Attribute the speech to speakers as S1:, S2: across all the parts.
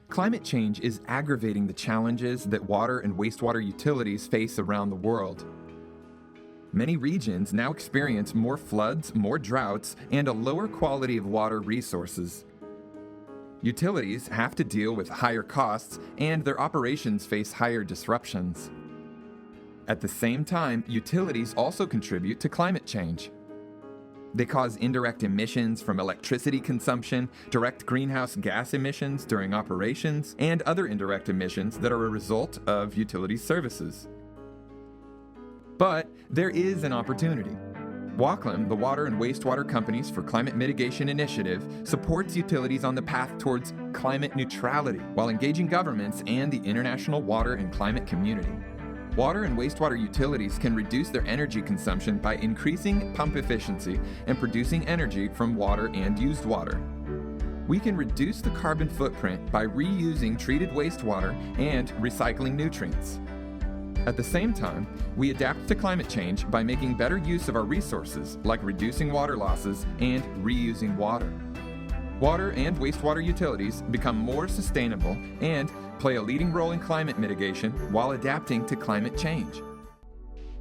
S1: Climate change is aggravating the challenges that water and wastewater utilities face around the world. Many regions now experience more floods, more droughts, and a lower quality of water resources. Utilities have to deal with higher costs, and their operations face higher disruptions. At the same time, utilities also contribute to climate change. They cause indirect emissions from electricity consumption, direct greenhouse gas emissions during operations, and other indirect emissions that are a result of utility services. But there is an opportunity. WaCCliM, the Water and Wastewater Companies for Climate Mitigation Initiative, supports utilities on the path towards climate neutrality while engaging governments and the international water and climate community. Water and wastewater utilities can reduce their energy consumption by increasing pump efficiency and producing energy from water and used water. We can reduce the carbon footprint by reusing treated wastewater and recycling nutrients. At the same time, we adapt to climate change by making better use of our resources, like reducing water losses and reusing water. Water and wastewater utilities become more sustainable and play a leading role in climate mitigation while adapting to climate change.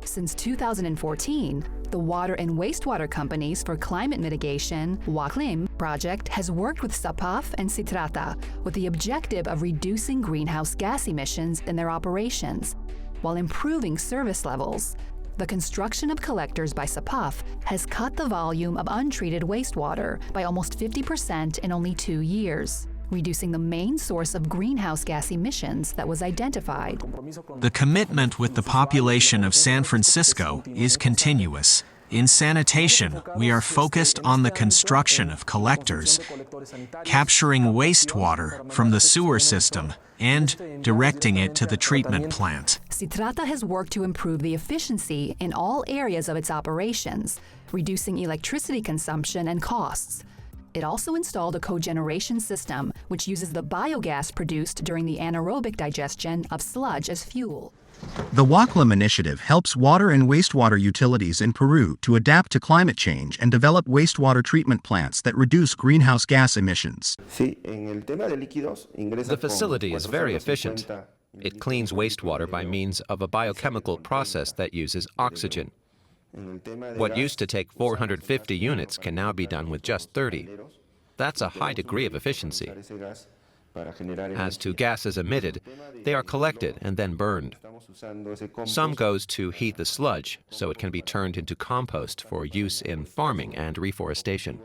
S2: Since 2014, the Water and Wastewater Companies for Climate Mitigation, WaCCliM project has worked with SAPAF and Citrata with the objective of reducing greenhouse gas emissions in their operations while improving service levels. The construction of collectors by SAPAF has cut the volume of untreated wastewater by almost 50% in only 2 years, reducing the main source of greenhouse gas emissions that was identified.
S3: The commitment with the population of San Francisco is continuous. In sanitation, we are focused on the construction of collectors, capturing wastewater from the sewer system, and directing it to the treatment plant.
S2: Citrata has worked to improve the efficiency in all areas of its operations, reducing electricity consumption and costs. It also installed a cogeneration system, which uses the biogas produced during the anaerobic digestion of sludge as fuel.
S4: The WaCCliM initiative helps water and wastewater utilities in Peru to adapt to climate change and develop wastewater treatment plants that reduce greenhouse gas emissions.
S5: The facility is very efficient. It cleans wastewater by means of a biochemical process that uses oxygen. What used to take 450 units can now be done with just 30. That's a high degree of efficiency. As to gases emitted, they are collected and then burned. Some goes to heat the sludge so it can be turned into compost for use in farming and reforestation.